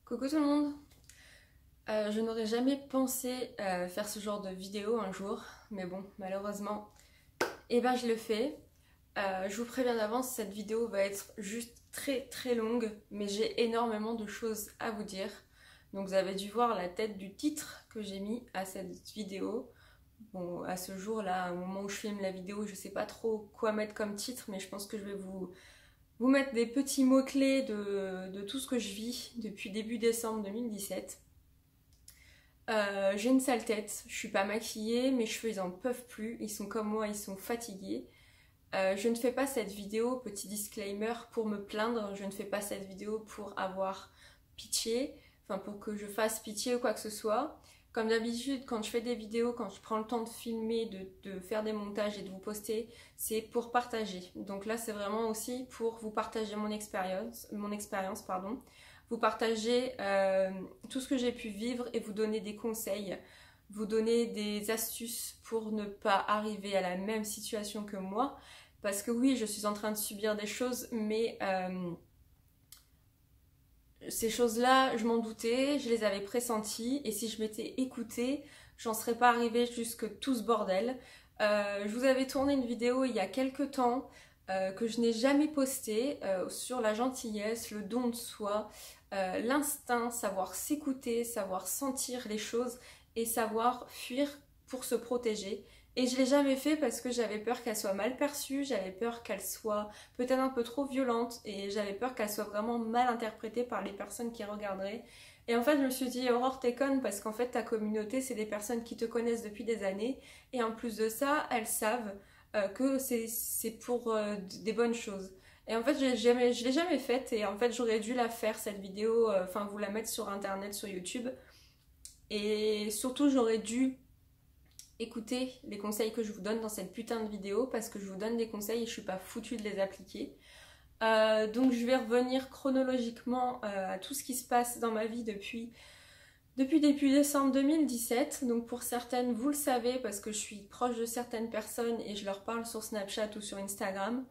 Coucou tout le monde. Je n'aurais jamais pensé faire ce genre de vidéo un jour, mais bon, malheureusement, je le fais. Je vous préviens d'avance, cette vidéo va être juste très longue, mais j'ai énormément de choses à vous dire. Donc vous avez dû voir la tête du titre que j'ai mis à cette vidéo. Bon, à ce jour-là, au moment où je filme la vidéo, je sais pas trop quoi mettre comme titre, mais je pense que je vais vous mettre des petits mots-clés de tout ce que je vis depuis début décembre 2017. J'ai une sale tête, je suis pas maquillée, mes cheveux ils en peuvent plus, ils sont comme moi, ils sont fatigués. Je ne fais pas cette vidéo, petit disclaimer, pour me plaindre, je ne fais pas cette vidéo pour avoir pitié, enfin pour que je fasse pitié ou quoi que ce soit. Comme d'habitude, quand je fais des vidéos, quand je prends le temps de filmer, de faire des montages et de vous poster, c'est pour partager. Donc là, c'est vraiment aussi pour vous partager mon expérience, pardon. Vous partager tout ce que j'ai pu vivre et vous donner des conseils, vous donner des astuces pour ne pas arriver à la même situation que moi. Parce que oui, je suis en train de subir des choses, mais ces choses-là, je m'en doutais, je les avais pressenties, et si je m'étais écoutée, j'en serais pas arrivée jusque tout ce bordel. Je vous avais tourné une vidéo il y a quelques temps que je n'ai jamais postée sur la gentillesse, le don de soi, l'instinct, savoir s'écouter, savoir sentir les choses et savoir fuir pour se protéger. Et je l'ai jamais fait parce que j'avais peur qu'elle soit mal perçue, j'avais peur qu'elle soit peut-être un peu trop violente et j'avais peur qu'elle soit vraiment mal interprétée par les personnes qui regarderaient. Et en fait, je me suis dit, Aurore, t'es conne parce qu'en fait, ta communauté, c'est des personnes qui te connaissent depuis des années et en plus de ça, elles savent que c'est pour des bonnes choses. Et en fait, je l'ai jamais faite et en fait, j'aurais dû la faire cette vidéo, enfin, vous la mettre sur internet, sur YouTube. Et surtout, j'aurais dû écouter les conseils que je vous donne dans cette putain de vidéo parce que je vous donne des conseils et je suis pas foutue de les appliquer. Donc je vais revenir chronologiquement à tout ce qui se passe dans ma vie depuis début décembre 2017. Donc pour certaines, vous le savez parce que je suis proche de certaines personnes et je leur parle sur Snapchat ou sur Instagram.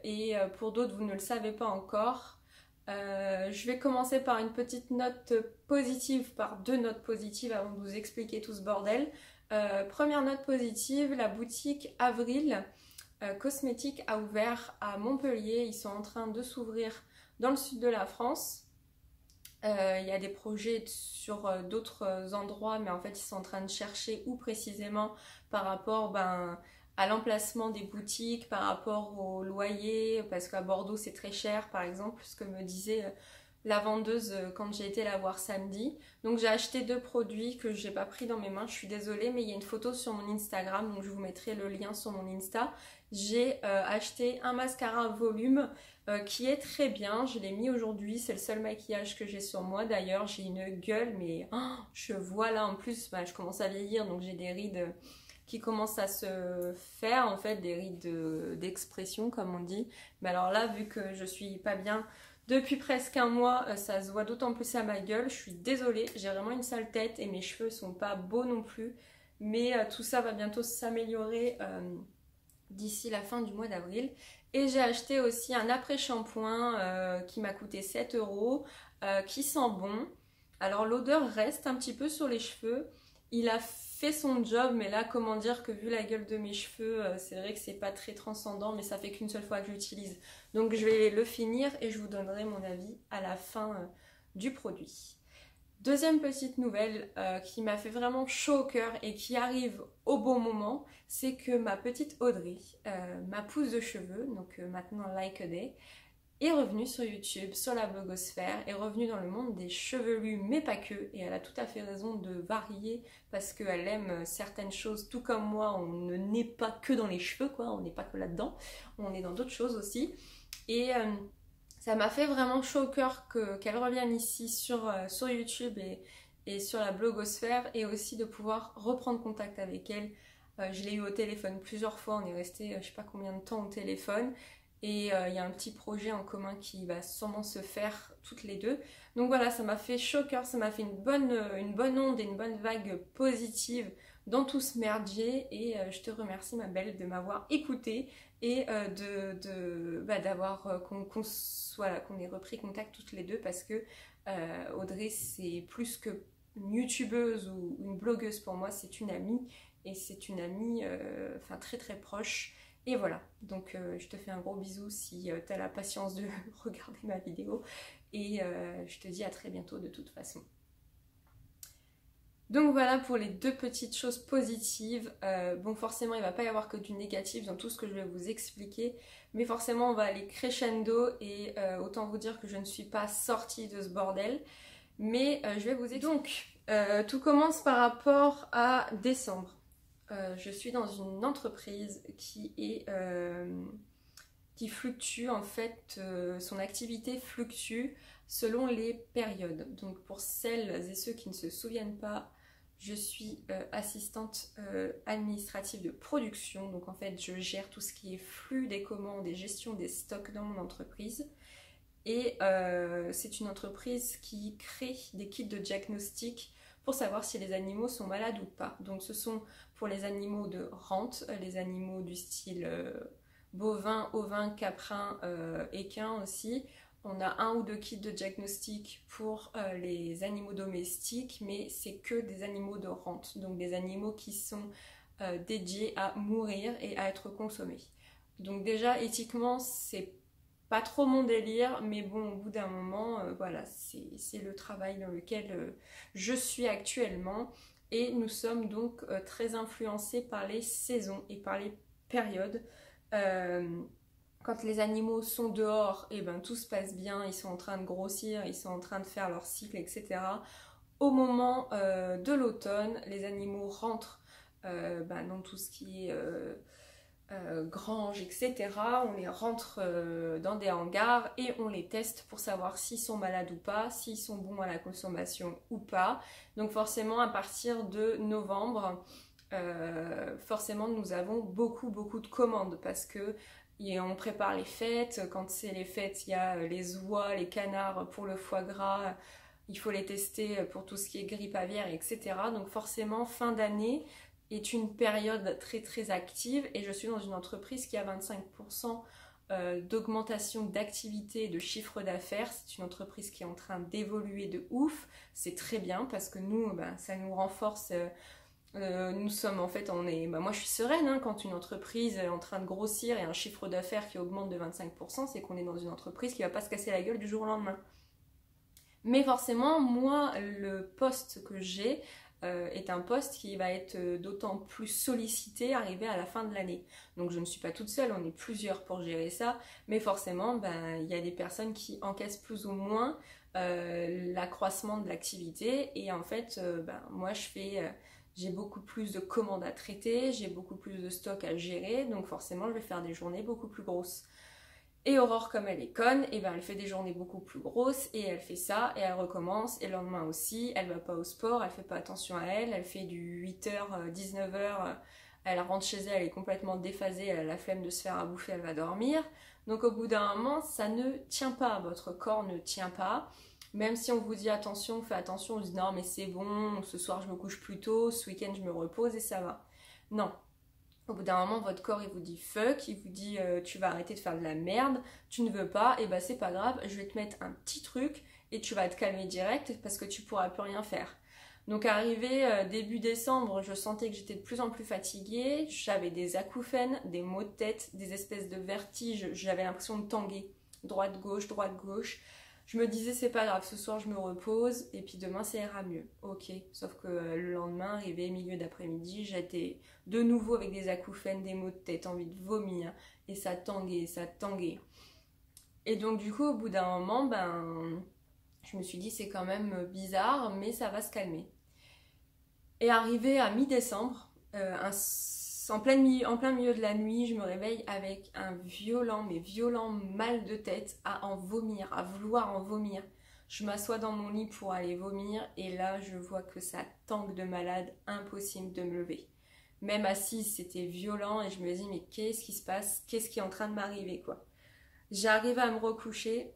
Et pour d'autres, vous ne le savez pas encore. Je vais commencer par une petite note positive, par deux notes positives avant de vous expliquer tout ce bordel. Première note positive, la boutique Avril Cosmétique a ouvert à Montpellier. Ils sont en train de s'ouvrir dans le sud de la France. Il y a des projets sur d'autres endroits, mais en fait ils sont en train de chercher où précisément par rapport à l'emplacement des boutiques, par rapport au loyer, parce qu'à Bordeaux c'est très cher par exemple, ce que me disait la vendeuse quand j'ai été la voir samedi. Donc j'ai acheté deux produits que j'ai pas pris dans mes mains, je suis désolée, mais il y a une photo sur mon Instagram, donc je vous mettrai le lien sur mon Insta. J'ai acheté un mascara volume qui est très bien, je l'ai mis aujourd'hui, c'est le seul maquillage que j'ai sur moi. D'ailleurs j'ai une gueule, mais je vois là en plus, je commence à vieillir, donc j'ai des rides qui commencent à se faire, en fait des rides d'expression comme on dit. Mais alors là, vu que je suis pas bien depuis presque un mois, ça se voit d'autant plus à ma gueule. Je suis désolée, j'ai vraiment une sale tête et mes cheveux sont pas beaux non plus. Mais tout ça va bientôt s'améliorer d'ici la fin du mois d'avril. Et j'ai acheté aussi un après-shampoing qui m'a coûté 7 euros, qui sent bon. Alors l'odeur reste un petit peu sur les cheveux. Il a fait son job, mais là, comment dire que vu la gueule de mes cheveux, c'est vrai que c'est pas très transcendant, mais ça fait qu'une seule fois que j'utilise. Donc je vais le finir et je vous donnerai mon avis à la fin du produit. Deuxième petite nouvelle qui m'a fait vraiment chaud au cœur et qui arrive au bon moment, c'est que ma petite Audrey, ma pousse de cheveux, donc maintenant Like a Day, est revenue sur YouTube, sur la blogosphère, est revenue dans le monde des chevelus, mais pas que, et elle a tout à fait raison de varier parce qu'elle aime certaines choses, tout comme moi, on ne naît pas que dans les cheveux, quoi, on n'est pas que là-dedans, on est dans d'autres choses aussi. Et ça m'a fait vraiment chaud au cœur qu'elle revienne ici sur YouTube et sur la blogosphère, et aussi de pouvoir reprendre contact avec elle. Je l'ai eu au téléphone plusieurs fois, on est resté je sais pas combien de temps au téléphone. Et il y a un petit projet en commun qui va sûrement se faire toutes les deux. Donc voilà, ça m'a fait chaud au cœur, ça m'a fait une bonne onde et une bonne vague positive dans tout ce merdier et je te remercie ma belle de m'avoir écoutée et d'avoir qu'on ait repris contact toutes les deux parce que Audrey c'est plus que une youtubeuse ou une blogueuse pour moi, c'est une amie et c'est une amie très très proche. Et voilà, donc je te fais un gros bisou si tu as la patience de regarder ma vidéo et je te dis à très bientôt de toute façon. Donc voilà pour les deux petites choses positives. Bon forcément il ne va pas y avoir que du négatif dans tout ce que je vais vous expliquer, mais forcément on va aller crescendo et autant vous dire que je ne suis pas sortie de ce bordel, mais je vais vous expliquer. Donc tout commence par rapport à décembre. Je suis dans une entreprise qui fluctue en fait, son activité fluctue selon les périodes. Donc pour celles et ceux qui ne se souviennent pas, je suis assistante administrative de production. Donc en fait je gère tout ce qui est flux des commandes et gestion des stocks dans mon entreprise. Et c'est une entreprise qui crée des kits de diagnostic pour savoir si les animaux sont malades ou pas. Donc ce sont pour les animaux de rente, les animaux du style bovin, ovin, caprin, équin aussi. On a 1 ou 2 kits de diagnostic pour les animaux domestiques, mais c'est que des animaux de rente, donc des animaux qui sont dédiés à mourir et à être consommés. Donc déjà éthiquement c'est pas trop mon délire, mais bon, au bout d'un moment, voilà, c'est le travail dans lequel je suis actuellement. Et nous sommes donc très influencés par les saisons et par les périodes. Quand les animaux sont dehors, et ben, tout se passe bien, ils sont en train de grossir, ils sont en train de faire leur cycle, etc. Au moment de l'automne, les animaux rentrent dans tout ce qui est... granges, etc. On les rentre dans des hangars et on les teste pour savoir s'ils sont malades ou pas, s'ils sont bons à la consommation ou pas. Donc forcément à partir de novembre, forcément nous avons beaucoup de commandes parce que on prépare les fêtes. Quand c'est les fêtes, il y a les oies, les canards pour le foie gras. Il faut les tester pour tout ce qui est grippe aviaire, etc. Donc forcément fin d'année est une période très active et je suis dans une entreprise qui a 25% d'augmentation d'activité et de chiffre d'affaires. C'est une entreprise qui est en train d'évoluer de ouf. C'est très bien parce que nous, ça nous renforce. Nous sommes en fait, moi je suis sereine hein, quand une entreprise est en train de grossir et un chiffre d'affaires qui augmente de 25%, c'est qu'on est dans une entreprise qui va pas se casser la gueule du jour au lendemain. Mais forcément, moi, le poste que j'ai est un poste qui va être d'autant plus sollicité arrivé à la fin de l'année. Donc je ne suis pas toute seule, on est plusieurs pour gérer ça, mais forcément, il y a des personnes qui encaissent plus ou moins l'accroissement de l'activité et en fait, moi j'ai beaucoup plus de commandes à traiter, j'ai beaucoup plus de stocks à gérer, donc forcément je vais faire des journées beaucoup plus grosses. Et Aurore, comme elle est conne, elle fait des journées beaucoup plus grosses et elle fait ça et elle recommence. Et le lendemain aussi, elle va pas au sport, elle fait pas attention à elle, elle fait du 8h, 19h, elle rentre chez elle, elle est complètement déphasée, elle a la flemme de se faire à bouffer, elle va dormir. Donc au bout d'un moment, ça ne tient pas, votre corps ne tient pas. Même si on vous dit attention, fais attention, on se dit non mais c'est bon, ce soir je me couche plus tôt, ce week-end je me repose et ça va. Non. Au bout d'un moment, votre corps il vous dit fuck, il vous dit tu vas arrêter de faire de la merde, tu ne veux pas, et c'est pas grave, je vais te mettre un petit truc et tu vas te calmer direct parce que tu pourras plus rien faire. Donc arrivé début décembre, je sentais que j'étais de plus en plus fatiguée, j'avais des acouphènes, des maux de tête, des espèces de vertiges, j'avais l'impression de tanguer, droite-gauche, droite-gauche. Je me disais c'est pas grave, ce soir je me repose et puis demain ça ira mieux. Ok, sauf que le lendemain, arrivé milieu d'après-midi, j'étais de nouveau avec des acouphènes, des maux de tête, envie de vomir et ça tanguait, ça tanguait. Et donc du coup au bout d'un moment, je me suis dit c'est quand même bizarre mais ça va se calmer. Et arrivé à mi-décembre, en plein milieu de la nuit, je me réveille avec un violent mal de tête à en vomir, à vouloir en vomir. Je m'assois dans mon lit pour aller vomir et là je vois que ça tangue de malade, impossible de me lever. Même assise c'était violent et je me dis mais qu'est-ce qui se passe, qu'est-ce qui est en train de m'arriver quoi. J'arrive à me recoucher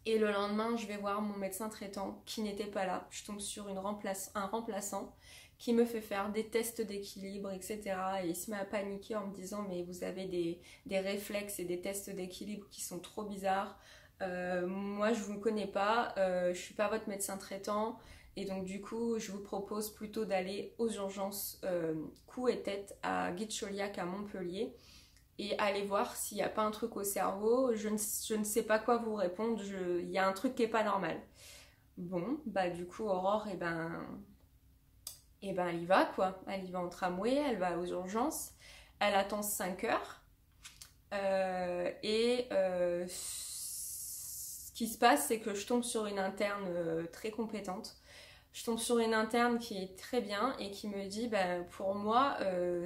et le lendemain je vais voir mon médecin traitant qui n'était pas là. Je tombe sur un remplaçant qui me fait faire des tests d'équilibre, etc. Et il se met à paniquer en me disant mais vous avez des réflexes et des tests d'équilibre qui sont trop bizarres. Moi je vous connais pas, je suis pas votre médecin traitant et donc du coup je vous propose plutôt d'aller aux urgences cou et tête à Guicholiac à Montpellier et aller voir s'il n'y a pas un truc au cerveau. Je ne sais pas quoi vous répondre, il y a un truc qui est pas normal. Bon, bah du coup Aurore, elle y va quoi. Elle y va en tramway, elle va aux urgences, elle attend 5 heures. Ce qui se passe, c'est que je tombe sur une interne très compétente. Je tombe sur une interne qui est très bien et qui me dit, ben, pour moi,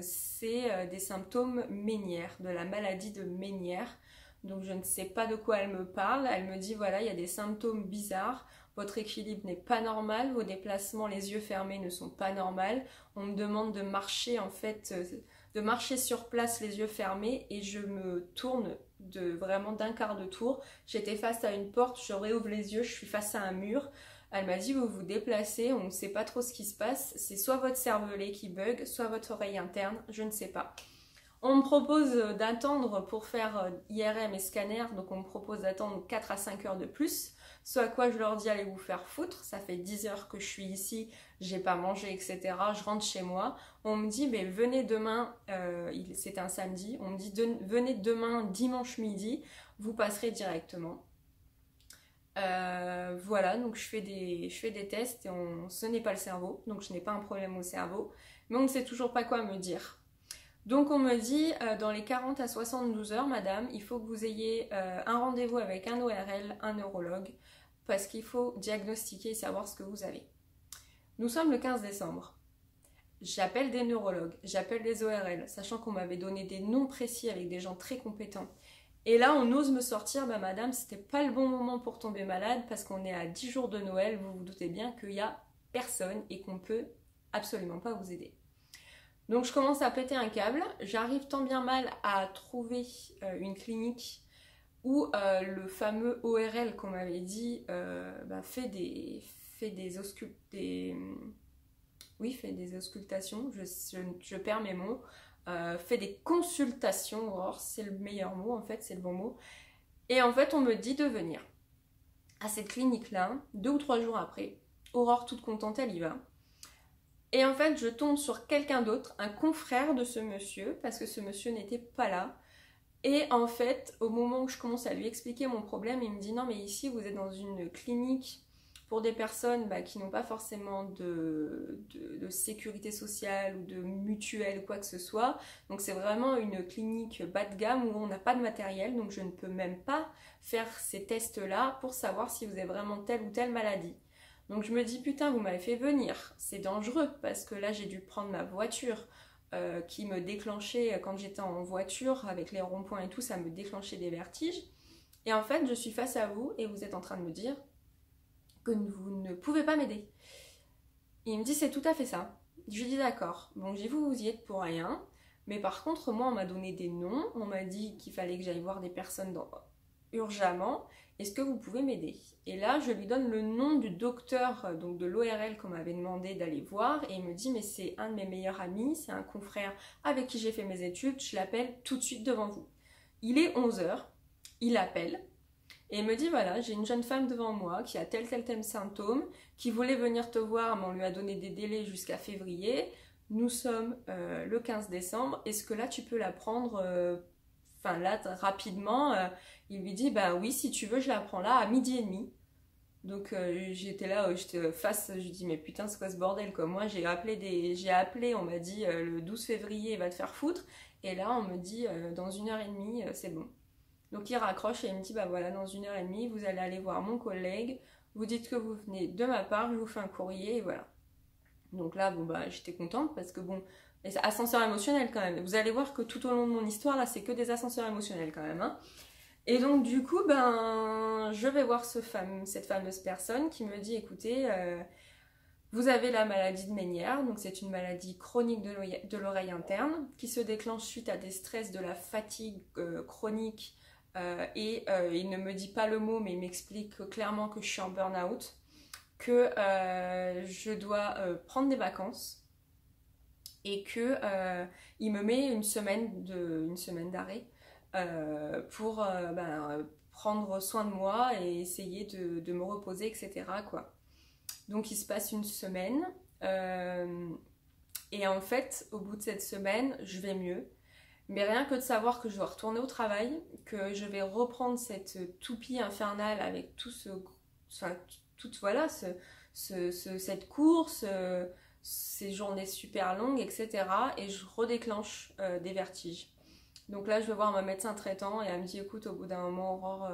c'est des symptômes Ménière, de la maladie de Ménière. Donc je ne sais pas de quoi elle me parle. Elle me dit, voilà, il y a des symptômes bizarres. Votre équilibre n'est pas normal, vos déplacements les yeux fermés ne sont pas normaux. On me demande de marcher en fait, de marcher sur place les yeux fermés et je me tourne vraiment d'un quart de tour. J'étais face à une porte, je réouvre les yeux, je suis face à un mur. Elle m'a dit vous vous déplacez, on ne sait pas trop ce qui se passe, c'est soit votre cervelet qui bug, soit votre oreille interne, je ne sais pas. On me propose d'attendre pour faire IRM et scanner, donc on me propose d'attendre 4 à 5 heures de plus. Ce à quoi je leur dis allez vous faire foutre, ça fait 10 heures que je suis ici, j'ai pas mangé, etc. Je rentre chez moi. On me dit mais venez demain, c'est un samedi, on me dit venez demain dimanche midi, vous passerez directement. Voilà, donc je fais des tests et ce n'est pas le cerveau, donc je n'ai pas un problème au cerveau, mais on ne sait toujours pas quoi me dire. Donc on me dit, dans les 40 à 72 heures, madame, il faut que vous ayez un rendez-vous avec un ORL, un neurologue, parce qu'il faut diagnostiquer et savoir ce que vous avez. Nous sommes le 15 décembre. J'appelle des neurologues, j'appelle des ORL, sachant qu'on m'avait donné des noms précis avec des gens très compétents. Et là, on ose me sortir, bah madame, c'était pas le bon moment pour tomber malade, parce qu'on est à 10 jours de Noël, vous vous doutez bien qu'il y a personne et qu'on peut absolument pas vous aider. Donc je commence à péter un câble, j'arrive tant bien mal à trouver une clinique où le fameux ORL qu'on m'avait dit fait des auscultations, je perds mes mots, fait des consultations, or c'est le meilleur mot en fait, c'est le bon mot. Et en fait on me dit de venir à cette clinique-là, 2 ou 3 jours après, Aurore toute contente, elle y va. Et en fait, je tombe sur quelqu'un d'autre, un confrère de ce monsieur, parce que ce monsieur n'était pas là. Et en fait, au moment où je commence à lui expliquer mon problème, il me dit non mais ici vous êtes dans une clinique pour des personnes qui n'ont pas forcément de sécurité sociale ou de mutuelle ou quoi que ce soit. Donc c'est vraiment une clinique bas de gamme où on n'a pas de matériel, donc je ne peux même pas faire ces tests-là pour savoir si vous avez vraiment telle ou telle maladie. Donc je me dis putain vous m'avez fait venir, c'est dangereux parce que là j'ai dû prendre ma voiture qui me déclenchait quand j'étais en voiture avec les ronds-points et tout, ça me déclenchait des vertiges. Et en fait je suis face à vous et vous êtes en train de me dire que vous ne pouvez pas m'aider. Il me dit c'est tout à fait ça. Je lui dis d'accord, donc j'ai vous y êtes pour rien, mais par contre moi on m'a donné des noms, on m'a dit qu'il fallait que j'aille voir des personnes urgemment. Est-ce que vous pouvez m'aider? Et là, je lui donne le nom du docteur, donc de l'ORL qu'on m'avait demandé d'aller voir. Et il me dit, mais c'est un de mes meilleurs amis, c'est un confrère avec qui j'ai fait mes études, je l'appelle tout de suite devant vous. Il est 11h, il appelle. Et il me dit, voilà, j'ai une jeune femme devant moi qui a tel symptôme, qui voulait venir te voir, mais on lui a donné des délais jusqu'à février. Nous sommes le 15 décembre. Est-ce que là, tu peux la prendre rapidement il lui dit bah oui si tu veux je la prends là à 12h30. Donc j'étais là, j'étais face, je lui dis mais putain c'est quoi ce bordel quoi. Moi j'ai appelé, on m'a dit le 12 février va te faire foutre et là on me dit dans 1h30 c'est bon. Donc il raccroche et il me dit bah voilà dans 1h30 vous allez aller voir mon collègue, vous dites que vous venez de ma part, je vous fais un courrier et voilà. Donc là bon bah j'étais contente parce que bon, ascenseur émotionnel quand même. Vous allez voir que tout au long de mon histoire, là, c'est que des ascenseurs émotionnels quand même. Hein. Et donc, du coup, je vais voir cette fameuse personne qui me dit, écoutez, vous avez la maladie de Ménière, donc c'est une maladie chronique de l'oreille interne qui se déclenche suite à des stress, de la fatigue chronique. Il ne me dit pas le mot, mais il m'explique clairement que je suis en burn-out, que je dois prendre des vacances. et que il me met une semaine d'arrêt pour prendre soin de moi et essayer de me reposer, etc. quoi. Donc il se passe une semaine et en fait au bout de cette semaine je vais mieux. Mais rien que de savoir que je dois retourner au travail, que je vais reprendre cette toupie infernale avec tout ce... Enfin, voilà, cette course, ces journées super longues, etc. Et je redéclenche des vertiges. Donc là, je vais voir ma médecin traitant et elle me dit, écoute, au bout d'un moment, Aurore,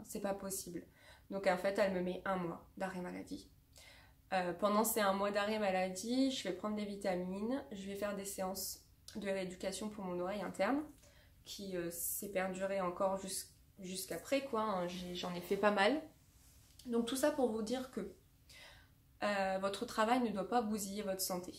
c'est pas possible. Donc en fait, elle me met 1 mois d'arrêt maladie. Pendant ces 1 mois d'arrêt maladie, je vais prendre des vitamines, je vais faire des séances de rééducation pour mon oreille interne qui s'est perdurée encore jusqu'après quoi, hein. J'en ai fait pas mal. Donc tout ça pour vous dire que votre travail ne doit pas bousiller votre santé.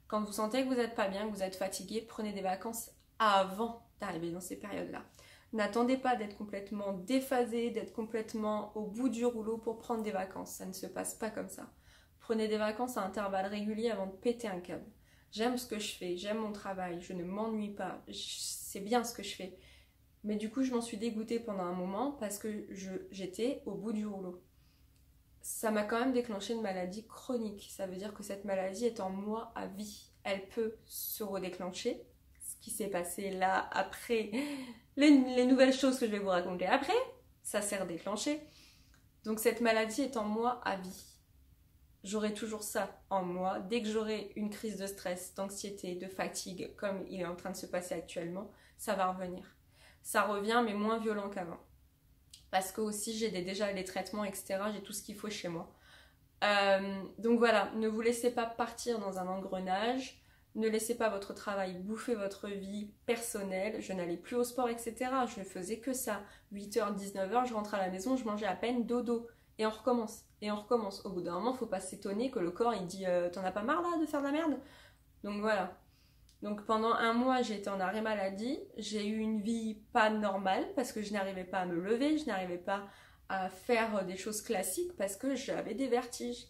Quand vous sentez que vous n'êtes pas bien, que vous êtes fatigué, prenez des vacances avant d'arriver dans ces périodes-là. N'attendez pas d'être complètement déphasé, d'être complètement au bout du rouleau pour prendre des vacances. Ça ne se passe pas comme ça. Prenez des vacances à intervalles réguliers avant de péter un câble. J'aime ce que je fais, j'aime mon travail, je ne m'ennuie pas, c'est bien ce que je fais. Mais du coup, je m'en suis dégoûtée pendant un moment parce que j'étais au bout du rouleau. Ça m'a quand même déclenché une maladie chronique. Ça veut dire que cette maladie est en moi à vie. Elle peut se redéclencher. Ce qui s'est passé là, après, les nouvelles choses que je vais vous raconter après, ça s'est redéclenché. Donc cette maladie est en moi à vie. J'aurai toujours ça en moi. Dès que j'aurai une crise de stress, d'anxiété, de fatigue, comme il est en train de se passer actuellement, ça va revenir. Ça revient, mais moins violent qu'avant. Parce que aussi, j'ai déjà les traitements, etc. J'ai tout ce qu'il faut chez moi. Donc voilà, ne vous laissez pas partir dans un engrenage. Ne laissez pas votre travail bouffer votre vie personnelle. Je n'allais plus au sport, etc. Je ne faisais que ça. 8h, 19h, je rentre à la maison, je mangeais à peine dodo. Et on recommence. Et on recommence. Au bout d'un moment, il ne faut pas s'étonner que le corps, il dit t'en as pas marre là de faire de la merde? Donc voilà. Donc pendant 1 mois, j'ai été en arrêt maladie. J'ai eu une vie pas normale parce que je n'arrivais pas à me lever, je n'arrivais pas à faire des choses classiques parce que j'avais des vertiges.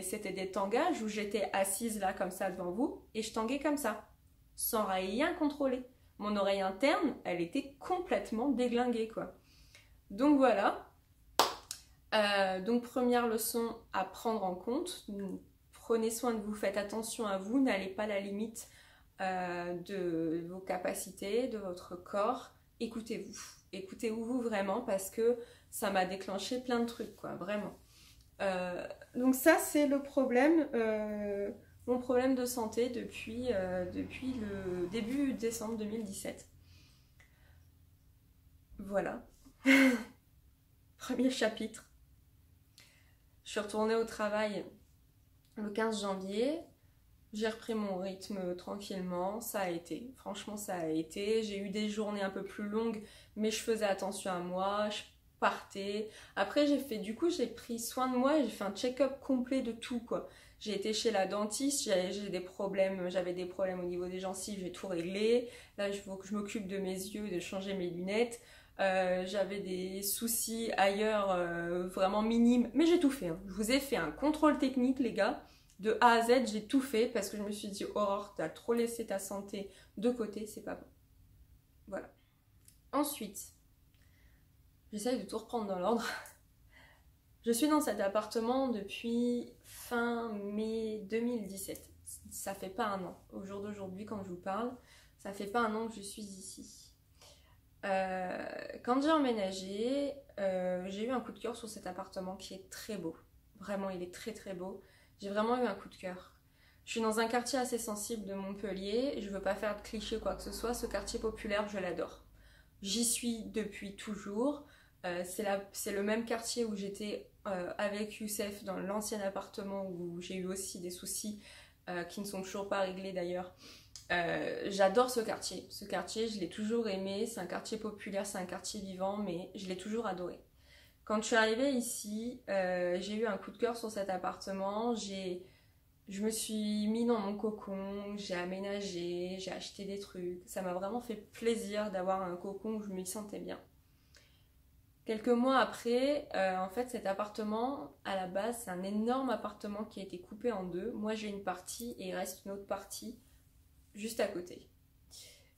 C'était des tangages où j'étais assise là comme ça devant vous et je tanguais comme ça, sans rien contrôler. Mon oreille interne, elle était complètement déglinguée quoi. Donc voilà. Donc première leçon à prendre en compte. Prenez soin de vous, faites attention à vous, n'allez pas à la limite de vos capacités, de votre corps. Écoutez-vous. Écoutez-vous vraiment parce que ça m'a déclenché plein de trucs, quoi, vraiment. Donc ça, c'est le problème, mon problème de santé depuis le début décembre 2017. Voilà. Premier chapitre. Je suis retournée au travail le 15 janvier. J'ai repris mon rythme tranquillement, ça a été, franchement ça a été. J'ai eu des journées un peu plus longues, mais je faisais attention à moi, je partais. Après j'ai pris soin de moi et j'ai fait un check-up complet de tout quoi. J'ai été chez la dentiste, j'avais des problèmes au niveau des gencives, j'ai tout réglé. Là il faut que je m'occupe de mes yeux, de changer mes lunettes. J'avais des soucis ailleurs vraiment minimes, mais j'ai tout fait. Hein. Je vous ai fait un contrôle technique les gars. De A à Z, j'ai tout fait parce que je me suis dit, Aurore, t'as trop laissé ta santé de côté, c'est pas bon. Voilà. Ensuite, j'essaye de tout reprendre dans l'ordre. Je suis dans cet appartement depuis fin mai 2017. Ça fait pas 1 an. Au jour d'aujourd'hui, quand je vous parle, ça fait pas 1 an que je suis ici. Quand j'ai emménagé, j'ai eu un coup de cœur sur cet appartement qui est très beau. Vraiment, il est très très beau. J'ai vraiment eu un coup de cœur. Je suis dans un quartier assez sensible de Montpellier. Je ne veux pas faire de cliché quoi que ce soit. Ce quartier populaire, je l'adore. J'y suis depuis toujours. C'est le même quartier où j'étais avec Youssef dans l'ancien appartement où j'ai eu aussi des soucis qui ne sont toujours pas réglés d'ailleurs. J'adore ce quartier. Ce quartier, je l'ai toujours aimé. C'est un quartier populaire, c'est un quartier vivant, mais je l'ai toujours adoré. Quand je suis arrivée ici, j'ai eu un coup de cœur sur cet appartement. Je me suis mis dans mon cocon, j'ai aménagé, j'ai acheté des trucs. Ça m'a vraiment fait plaisir d'avoir un cocon où je m'y sentais bien. Quelques mois après, en fait, cet appartement, à la base, c'est un énorme appartement qui a été coupé en deux. Moi, j'ai une partie et il reste une autre partie juste à côté.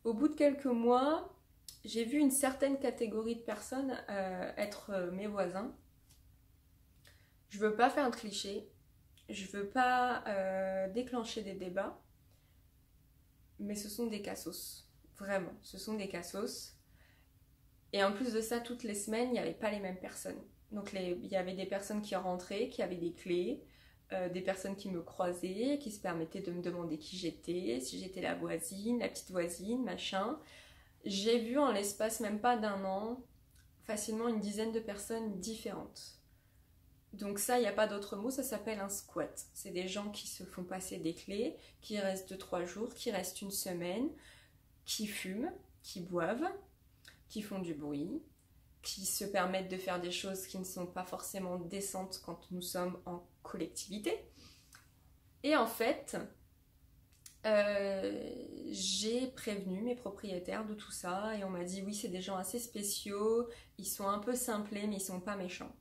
Au bout de quelques mois, j'ai vu une certaine catégorie de personnes être mes voisins. Je veux pas faire un cliché, je veux pas déclencher des débats, mais ce sont des cassos. Vraiment, ce sont des cassos. Et en plus de ça, toutes les semaines, il n'y avait pas les mêmes personnes. Donc il y avait des personnes qui rentraient, qui avaient des clés, des personnes qui me croisaient, qui se permettaient de me demander qui j'étais, si j'étais la voisine, la petite voisine, machin. J'ai vu en l'espace même pas d'un an, facilement une dizaine de personnes différentes. Donc ça, il n'y a pas d'autre mot, ça s'appelle un squat. C'est des gens qui se font passer des clés, qui restent 2-3 jours, qui restent une semaine, qui fument, qui boivent, qui font du bruit, qui se permettent de faire des choses qui ne sont pas forcément décentes quand nous sommes en collectivité. Et en fait, j'ai prévenu mes propriétaires de tout ça et on m'a dit oui, c'est des gens assez spéciaux, ils sont un peu simplés mais ils sont pas méchants.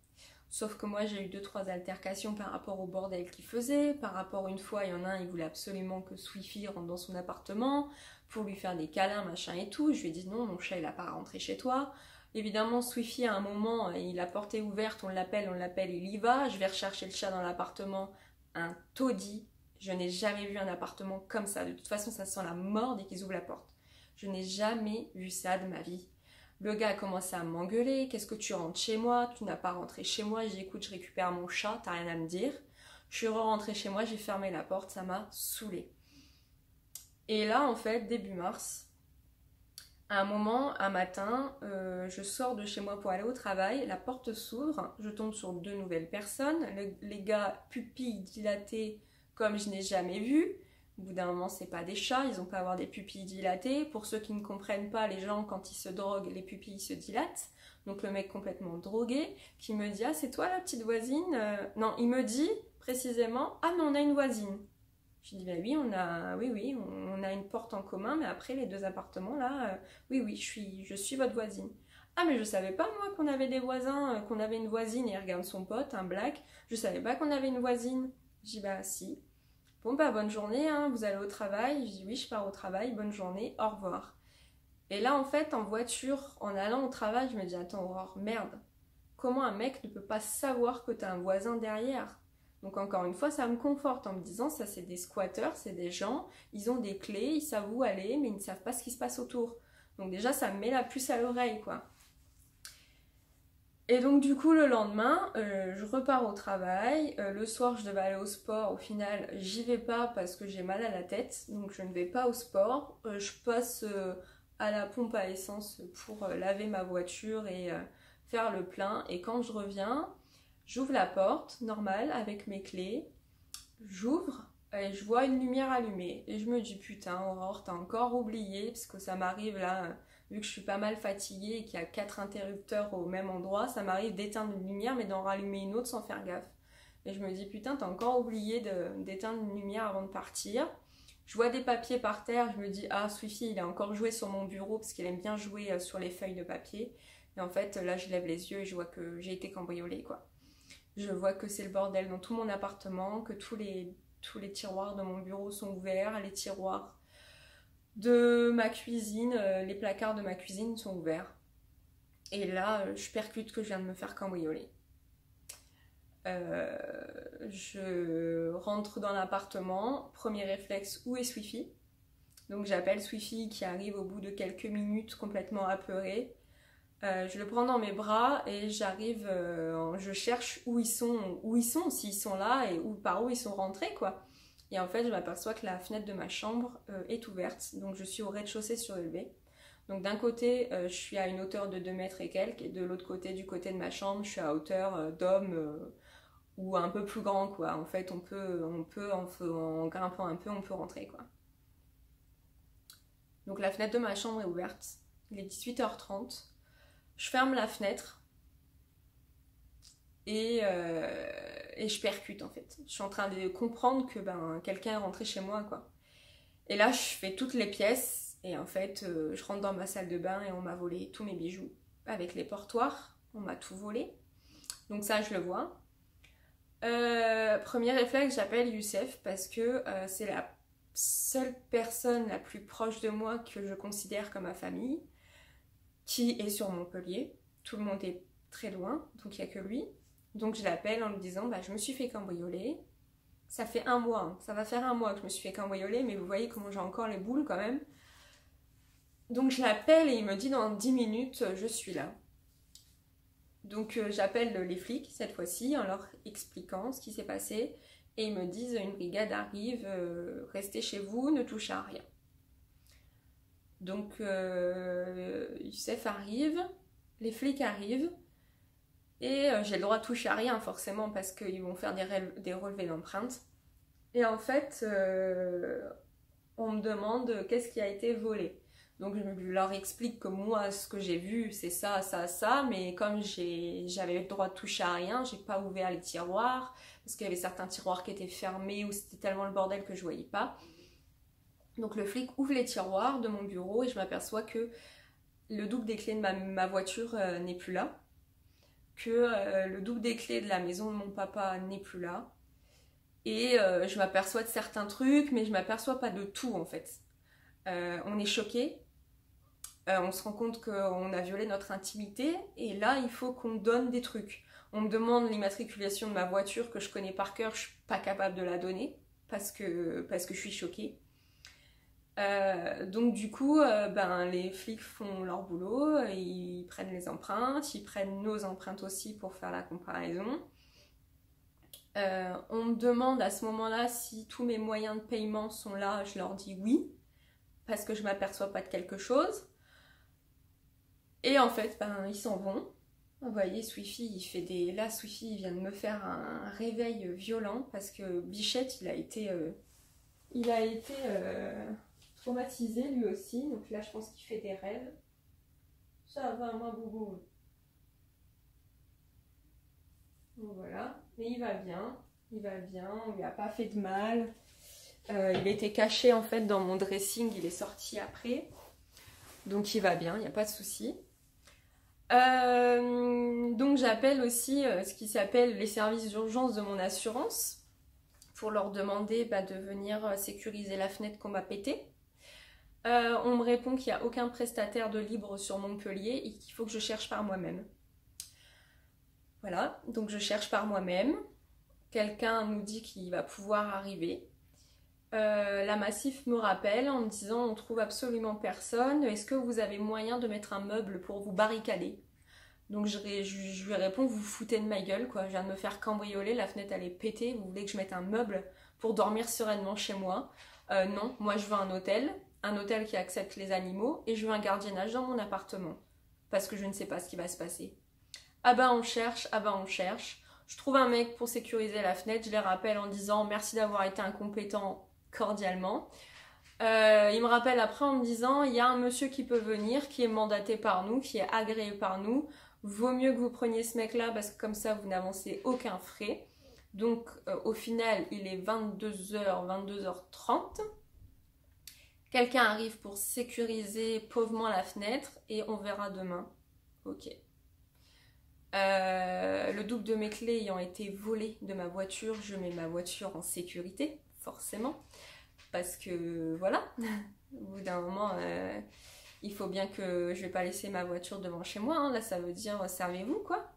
Sauf que moi j'ai eu 2-3 altercations par rapport au bordel qu'ils faisaient, par rapport une fois il y en a un, il voulait absolument que Swiffy rentre dans son appartement pour lui faire des câlins machin et tout, je lui ai dit non, mon chat il a pas rentré chez toi. Évidemment Swiffy à un moment il a portée ouverte, on l'appelle, il y va, je vais rechercher le chat dans l'appartement, un taudis. Je n'ai jamais vu un appartement comme ça. De toute façon, ça sent la mort dès qu'ils ouvrent la porte. Je n'ai jamais vu ça de ma vie. Le gars a commencé à m'engueuler. Qu'est-ce que tu rentres chez moi? Tu n'as pas rentré chez moi. J'ai dit, écoute, je récupère mon chat, t'as rien à me dire. Je suis rentrée chez moi, j'ai fermé la porte, ça m'a saoulée. Et là, en fait, début mars, à un moment, un matin, je sors de chez moi pour aller au travail, la porte s'ouvre, je tombe sur 2 nouvelles personnes. Les gars, pupilles dilatées, comme je n'ai jamais vu. Au bout d'un moment, c'est pas des chats, ils ont pas à avoir des pupilles dilatées. Pour ceux qui ne comprennent pas, les gens, quand ils se droguent, les pupilles se dilatent. Donc le mec complètement drogué, qui me dit « Ah, c'est toi la petite voisine ?» Non, il me dit précisément « Ah, mais on a une voisine. » Je dis « Bah oui, on a une porte en commun, mais après les 2 appartements là, oui, je suis votre voisine. » Ah, mais je savais pas moi qu'on avait des voisins, qu'on avait une voisine, et il regarde son pote, un black, je savais pas qu'on avait une voisine. Je dis bah si. Bon bah bonne journée, hein, vous allez au travail? Je dis oui, je pars au travail, bonne journée, au revoir. Et là en fait en voiture, en allant au travail, je me dis attends Aurore, merde, comment un mec ne peut pas savoir que t'as un voisin derrière? Donc encore une fois ça me conforte en me disant ça c'est des squatteurs, c'est des gens, ils ont des clés, ils savent où aller mais ils ne savent pas ce qui se passe autour. Donc déjà ça me met la puce à l'oreille quoi. Et donc du coup le lendemain, je repars au travail. Le soir je devais aller au sport. Au final j'y vais pas parce que j'ai mal à la tête. Donc je ne vais pas au sport. Je passe à la pompe à essence pour laver ma voiture et faire le plein. Et quand je reviens, j'ouvre la porte normale avec mes clés. J'ouvre et je vois une lumière allumée. Et je me dis putain Aurore, t'as encore oublié parce que ça m'arrive là... Vu que je suis pas mal fatiguée et qu'il y a 4 interrupteurs au même endroit, ça m'arrive d'éteindre une lumière mais d'en rallumer une autre sans faire gaffe. Et je me dis putain t'as encore oublié d'éteindre une lumière avant de partir. Je vois des papiers par terre, je me dis ah Swiffy il a encore joué sur mon bureau parce qu'il aime bien jouer sur les feuilles de papier. Et en fait là je lève les yeux et je vois que j'ai été cambriolée quoi. Je vois que c'est le bordel dans tout mon appartement, que tous les tiroirs de mon bureau sont ouverts, les tiroirs de ma cuisine, les placards de ma cuisine sont ouverts. Et là, je percute que je viens de me faire cambrioler. Je rentre dans l'appartement, premier réflexe, où est Swiffy? Donc j'appelle Swiffy qui arrive au bout de quelques minutes complètement apeuré. Je le prends dans mes bras et j'arrive, je cherche où ils sont, s'ils sont là et par où ils sont rentrés quoi. Et en fait, je m'aperçois que la fenêtre de ma chambre est ouverte. Donc, je suis au rez-de-chaussée surélevé. Donc, d'un côté, je suis à une hauteur de 2 mètres et quelques. Et de l'autre côté, du côté de ma chambre, je suis à hauteur d'homme ou un peu plus grand, quoi. En fait, en grimpant un peu, on peut rentrer, quoi. Donc, la fenêtre de ma chambre est ouverte. Il est 18h30. Je ferme la fenêtre. Et je percute en fait. Je suis en train de comprendre que quelqu'un est rentré chez moi quoi. Et là je fais toutes les pièces et en fait je rentre dans ma salle de bain et on m'a volé tous mes bijoux avec les portoirs on m'a tout volé. Donc ça, je le vois. Premier réflexe, j'appelle Youssef parce que c'est la seule personne la plus proche de moi que je considère comme ma famille, qui est sur Montpellier. Tout le monde est très loin, donc il n'y a que lui. Donc je l'appelle en lui disant bah, je me suis fait cambrioler. Ça fait un mois, hein. Ça va faire un mois que je me suis fait cambrioler, mais vous voyez comment j'ai encore les boules quand même. Donc je l'appelle et il me dit dans 10 minutes je suis là. Donc j'appelle les flics cette fois-ci en leur expliquant ce qui s'est passé et ils me disent une brigade arrive, restez chez vous, ne touchez à rien. Donc Youssef arrive, les flics arrivent et j'ai le droit de toucher à rien forcément parce qu'ils vont faire des relevés d'empreintes. Et en fait, on me demande qu'est-ce qui a été volé. Donc je leur explique que moi, ce que j'ai vu, c'est ça, ça, ça, mais comme j'avais le droit de toucher à rien, j'ai pas ouvert les tiroirs, parce qu'il y avait certains tiroirs qui étaient fermés ou c'était tellement le bordel que je voyais pas. Donc le flic ouvre les tiroirs de mon bureau et je m'aperçois que le double des clés de ma voiture n'est plus là, que le double des clés de la maison de mon papa n'est plus là, et je m'aperçois de certains trucs, mais je m'aperçois pas de tout en fait. On est choqués. On se rend compte qu'on a violé notre intimité et là il faut qu'on donne des trucs. On me demande l'immatriculation de ma voiture que je connais par cœur, je suis pas capable de la donner parce que je suis choquée. Donc du coup, les flics font leur boulot, ils prennent les empreintes, ils prennent nos empreintes aussi pour faire la comparaison. On me demande à ce moment-là si tous mes moyens de paiement sont là, je leur dis oui, parce que je m'aperçois pas de quelque chose. Et en fait, ils s'en vont. Vous voyez, Swiffy, il fait des... Là, Swiffy, il vient de me faire un réveil violent parce que Bichette, il a été traumatisé lui aussi. Donc là, je pense qu'il fait des rêves. Ça va, moi, boubou. Donc voilà. Mais il va bien. Il va bien. On lui a pas fait de mal. Il était caché, en fait, dans mon dressing. Il est sorti après. Donc il va bien, il n'y a pas de souci. Donc j'appelle aussi ce qui s'appelle les services d'urgence de mon assurance pour leur demander de venir sécuriser la fenêtre qu'on m'a pétée. On me répond qu'il n'y a aucun prestataire de libre sur Montpellier et qu'il faut que je cherche par moi-même. Voilà, donc je cherche par moi-même. Quelqu'un nous dit qu'il va pouvoir arriver. La Massif me rappelle en me disant on trouve absolument personne, est-ce que vous avez moyen de mettre un meuble pour vous barricader? Donc je lui réponds vous vous foutez de ma gueule quoi, je viens de me faire cambrioler, la fenêtre elle est pétée, vous voulez que je mette un meuble pour dormir sereinement chez moi? Non, moi je veux un hôtel qui accepte les animaux et je veux un gardiennage dans mon appartement parce que je ne sais pas ce qui va se passer. Ah bah on cherche, je trouve un mec pour sécuriser la fenêtre, je les rappelle en disant merci d'avoir été incompétent cordialement. Il me rappelle après en me disant il y a un monsieur qui peut venir, qui est mandaté par nous, qui est agréé par nous. Vaut mieux que vous preniez ce mec là parce que comme ça vous n'avancez aucun frais. Donc au final il est 22h, 22h30. Quelqu'un arrive pour sécuriser pauvrement la fenêtre et on verra demain. Ok. Le double de mes clés ayant été volé de ma voiture, je mets ma voiture en sécurité, forcément. Parce que voilà, au bout d'un moment, il faut bien que je vais pas laisser ma voiture devant chez moi. Hein. Là, ça veut dire servez-vous quoi.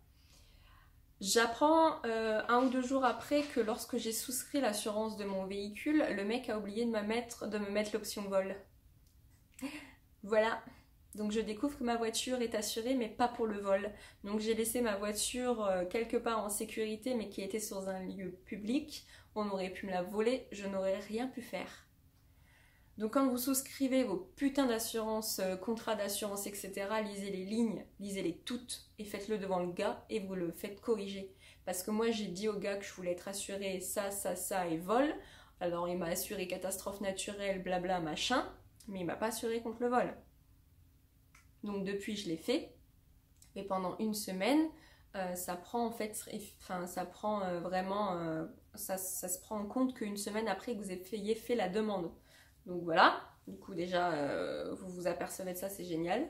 J'apprends 1 ou 2 jours après que lorsque j'ai souscrit l'assurance de mon véhicule, le mec a oublié de me mettre l'option vol. Voilà. Donc je découvre que ma voiture est assurée mais pas pour le vol. Donc j'ai laissé ma voiture quelque part en sécurité mais qui était sur un lieu public. On aurait pu me la voler, je n'aurais rien pu faire. Donc quand vous souscrivez vos putains d'assurance, contrats d'assurance, etc., lisez les lignes, lisez-les toutes et faites-le devant le gars et vous le faites corriger. Parce que moi j'ai dit au gars que je voulais être assurée ça, ça, ça et vol. Alors il m'a assuré catastrophe naturelle, blabla, machin, mais il m'a pas assuré contre le vol. Donc depuis je l'ai fait. Et pendant 1 semaine, ça prend en fait, ça prend vraiment, ça se prend en compte qu'1 semaine après que vous ayez fait la demande. Donc voilà, du coup déjà vous vous apercevez de ça, c'est génial.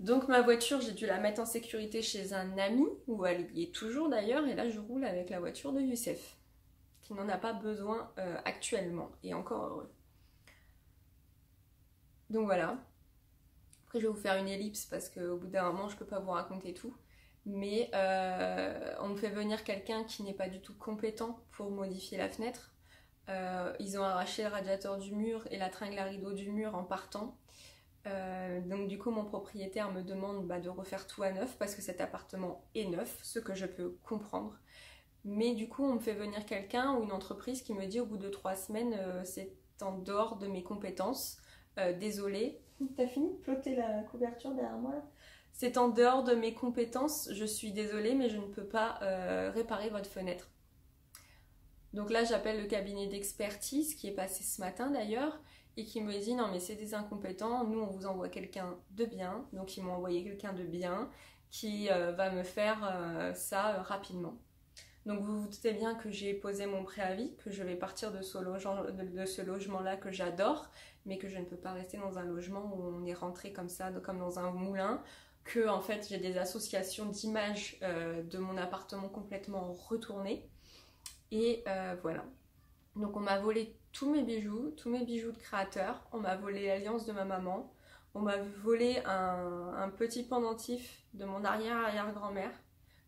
Donc ma voiture, j'ai dû la mettre en sécurité chez un ami, où elle y est toujours d'ailleurs, et là je roule avec la voiture de Youssef, qui n'en a pas besoin actuellement, et encore heureux. Donc voilà. Après je vais vous faire une ellipse parce qu'au bout d'un moment je peux pas vous raconter tout. Mais on me fait venir quelqu'un qui n'est pas du tout compétent pour modifier la fenêtre. Ils ont arraché le radiateur du mur et la tringle à rideau du mur en partant. Donc du coup mon propriétaire me demande de refaire tout à neuf parce que cet appartement est neuf, ce que je peux comprendre. Mais du coup on me fait venir quelqu'un ou une entreprise qui me dit au bout de 3 semaines c'est en dehors de mes compétences, désolée. T'as fini de plotter la couverture derrière moi là? C'est en dehors de mes compétences, je suis désolée mais je ne peux pas réparer votre fenêtre. Donc là j'appelle le cabinet d'expertise qui est passé ce matin d'ailleurs et qui me dit non mais c'est des incompétents, nous on vous envoie quelqu'un de bien. Donc ils m'ont envoyé quelqu'un de bien qui va me faire ça rapidement. Donc vous vous doutez bien que j'ai posé mon préavis, que je vais partir de ce logement-là que j'adore, mais que je ne peux pas rester dans un logement où on est rentré comme ça, comme dans un moulin, que en fait j'ai des associations d'images de mon appartement complètement retournées. Et voilà. Donc on m'a volé tous mes bijoux de créateur, on m'a volé l'alliance de ma maman, on m'a volé un petit pendentif de mon arrière-arrière-grand-mère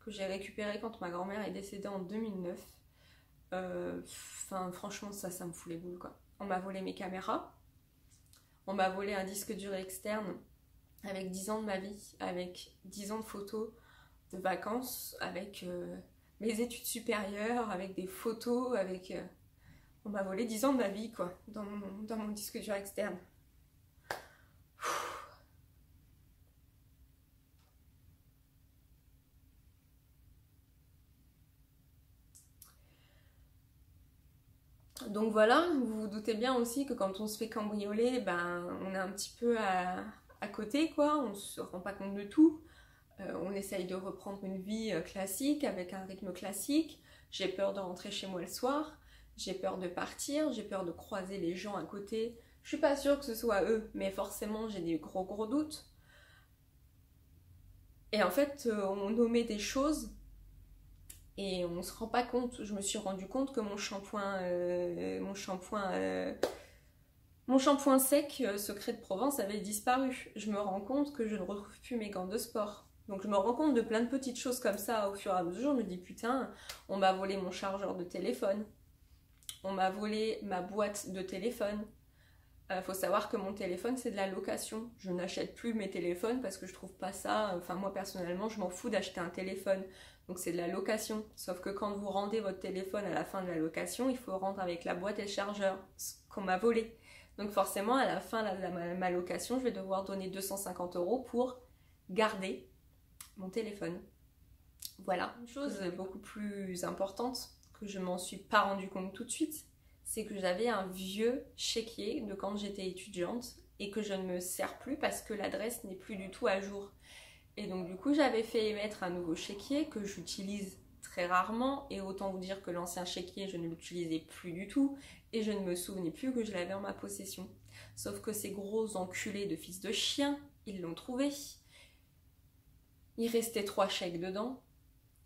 que j'ai récupéré quand ma grand-mère est décédée en 2009. Enfin franchement ça me fout les boules quoi. On m'a volé mes caméras, on m'a volé un disque dur externe avec 10 ans de ma vie, avec 10 ans de photos de vacances, avec mes études supérieures, avec des photos, avec... on m'a volé 10 ans de ma vie, quoi, dans mon disque dur externe. Donc voilà, vous vous doutez bien aussi que quand on se fait cambrioler, on est un petit peu à côté, quoi, on se rend pas compte de tout. On essaye de reprendre une vie classique, avec un rythme classique. J'ai peur de rentrer chez moi le soir, j'ai peur de partir, j'ai peur de croiser les gens à côté. Je suis pas sûre que ce soit eux, mais forcément j'ai des gros doutes. Et en fait, on nommait des choses et on se rend pas compte. Je me suis rendu compte que mon shampoing sec Secret de Provence avait disparu. Je me rends compte que je ne retrouve plus mes gants de sport. Donc je me rends compte de plein de petites choses comme ça au fur et à mesure. Je me dis putain, on m'a volé mon chargeur de téléphone. On m'a volé ma boîte de téléphone. Faut savoir que mon téléphone c'est de la location. Je n'achète plus mes téléphones parce que je trouve pas ça. Enfin moi personnellement je m'en fous d'acheter un téléphone. Donc c'est de la location. Sauf que quand vous rendez votre téléphone à la fin de la location, il faut rendre avec la boîte et le chargeur, ce qu'on m'a volé. Donc forcément à la fin de ma location, je vais devoir donner 250 € pour garder mon téléphone. Voilà, une chose beaucoup plus importante que je m'en suis pas rendu compte tout de suite, c'est que j'avais un vieux chéquier de quand j'étais étudiante et que je ne me sers plus parce que l'adresse n'est plus du tout à jour. Et donc du coup j'avais fait émettre un nouveau chéquier que j'utilise très rarement et autant vous dire que l'ancien chéquier je ne l'utilisais plus du tout et je ne me souvenais plus que je l'avais en ma possession. Sauf que ces gros enculés de fils de chien, ils l'ont trouvé. Il restait 3 chèques dedans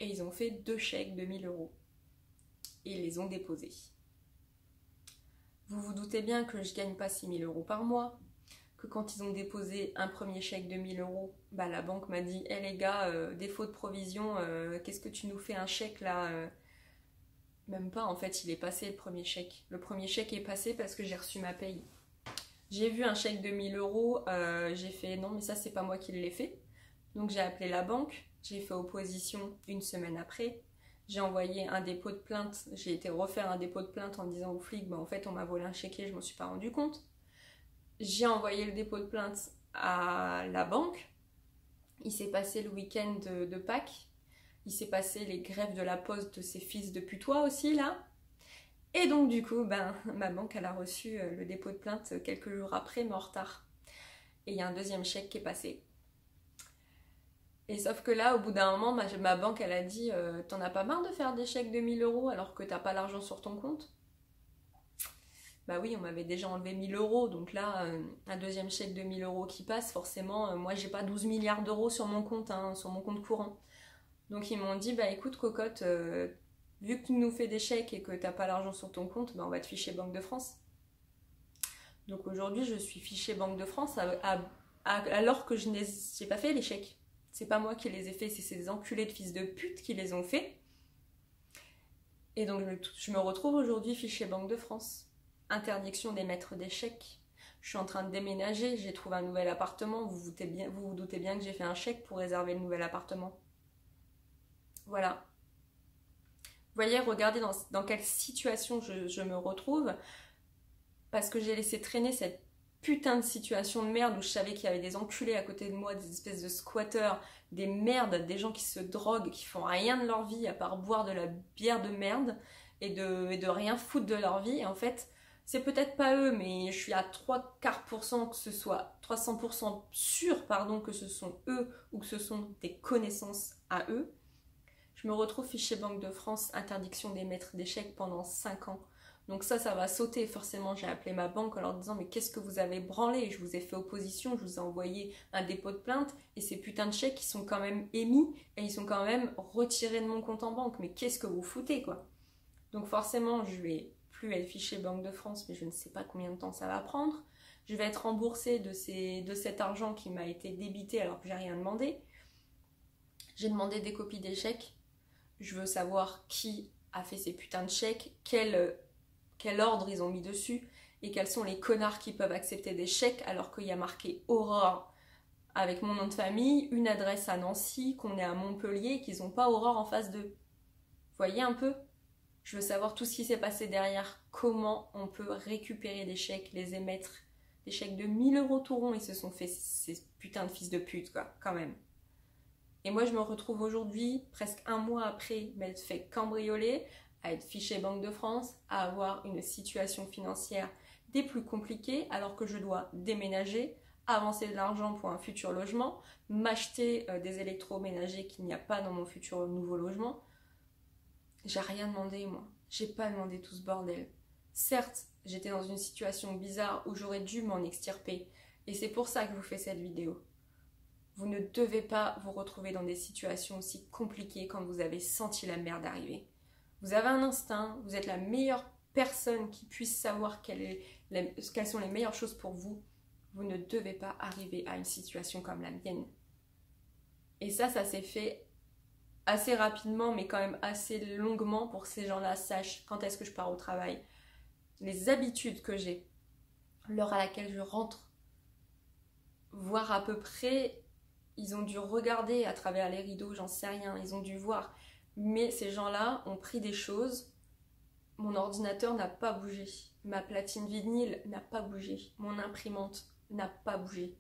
et ils ont fait 2 chèques de 1000 € et ils les ont déposés. Vous vous doutez bien que je gagne pas 6000 € par mois, que quand ils ont déposé un premier chèque de 1000 €, la banque m'a dit hey, les gars, défaut de provision, qu'est-ce que tu nous fais un chèque là Même pas, en fait, il est passé le premier chèque. Le premier chèque est passé parce que j'ai reçu ma paye. J'ai vu un chèque de 1000 €, j'ai fait non, mais ça, c'est pas moi qui l'ai fait. Donc j'ai appelé la banque, j'ai fait opposition une semaine après. J'ai envoyé un dépôt de plainte, j'ai été refaire un dépôt de plainte en disant aux flics, en fait, on m'a volé un chéquier, je m'en suis pas rendu compte. J'ai envoyé le dépôt de plainte à la banque. Il s'est passé le week-end de Pâques. Il s'est passé les grèves de la poste de ces fils de putois aussi, là. Et donc, du coup, ma banque, elle a reçu le dépôt de plainte quelques jours après, mais en retard. Et il y a un deuxième chèque qui est passé. Et sauf que là, au bout d'un moment, ma banque, elle a dit t'en as pas marre de faire des chèques de 1000 € alors que t'as pas l'argent sur ton compte ? Bah oui, on m'avait déjà enlevé 1 000 €, donc là, un deuxième chèque de 1 000 € qui passe, forcément, moi j'ai pas 12 milliards d'euros sur mon compte, hein, sur mon compte courant. Donc ils m'ont dit, bah écoute cocotte, vu que tu nous fais des chèques et que t'as pas l'argent sur ton compte, bah on va te ficher Banque de France. Donc aujourd'hui je suis fichée Banque de France alors que je n'ai pas fait les chèques. C'est pas moi qui les ai fait, c'est ces enculés de fils de pute qui les ont fait. Et donc je me retrouve aujourd'hui fichée Banque de France. Interdiction d'émettre des chèques. Je suis en train de déménager, j'ai trouvé un nouvel appartement. Vous vous doutez bien que j'ai fait un chèque pour réserver le nouvel appartement. Voilà. Vous voyez, regardez dans quelle situation je me retrouve. Parce que j'ai laissé traîner cette putain de situation de merde où je savais qu'il y avait des enculés à côté de moi, des espèces de squatteurs, des merdes, des gens qui se droguent, qui font rien de leur vie à part boire de la bière de merde et de rien foutre de leur vie. Et en fait, c'est peut-être pas eux, mais je suis à 3/4% que ce soit 300% sûr, pardon, que ce sont eux ou que ce sont des connaissances à eux. Je me retrouve fichée Banque de France, interdiction d'émettre des chèques pendant 5 ans. Donc ça va sauter forcément. J'ai appelé ma banque en leur disant mais qu'est-ce que vous avez branlé? Je vous ai fait opposition, je vous ai envoyé un dépôt de plainte et ces putains de chèques ils sont quand même émis et ils sont quand même retirés de mon compte en banque. Mais qu'est-ce que vous foutez quoi? Donc forcément je vais plus être fichée Banque de France, mais je ne sais pas combien de temps ça va prendre. Je vais être remboursée de cet argent qui m'a été débité alors que j'ai rien demandé. J'ai demandé des copies des chèques. Je veux savoir qui a fait ces putains de chèques, quel ordre ils ont mis dessus et quels sont les connards qui peuvent accepter des chèques alors qu'il y a marqué Aurore avec mon nom de famille, une adresse à Nancy, qu'on est à Montpellier et qu'ils n'ont pas Aurore en face d'eux. Vous voyez un peu? Je veux savoir tout ce qui s'est passé derrière, comment on peut récupérer des chèques, les émettre. Des chèques de 1 000 € tout rond, ils se sont fait ces putains de fils de pute quoi, quand même. Et moi je me retrouve aujourd'hui, presque un mois après m'être fait cambrioler, à être fichée Banque de France, à avoir une situation financière des plus compliquées alors que je dois déménager, avancer de l'argent pour un futur logement, m'acheter des électroménagers qu'il n'y a pas dans mon futur nouveau logement. J'ai rien demandé moi, j'ai pas demandé tout ce bordel. Certes, j'étais dans une situation bizarre où j'aurais dû m'en extirper et c'est pour ça que je vous fais cette vidéo. Vous ne devez pas vous retrouver dans des situations aussi compliquées quand vous avez senti la merde arriver. Vous avez un instinct, vous êtes la meilleure personne qui puisse savoir quelles sont les meilleures choses pour vous. Vous ne devez pas arriver à une situation comme la mienne. Et ça s'est fait assez rapidement, mais quand même assez longuement pour que ces gens-là sachent quand est-ce que je pars au travail. Les habitudes que j'ai, l'heure à laquelle je rentre, voir à peu près, ils ont dû regarder à travers les rideaux, j'en sais rien, ils ont dû voir. Mais ces gens-là ont pris des choses. Mon ordinateur n'a pas bougé. Ma platine vinyle n'a pas bougé. Mon imprimante n'a pas bougé.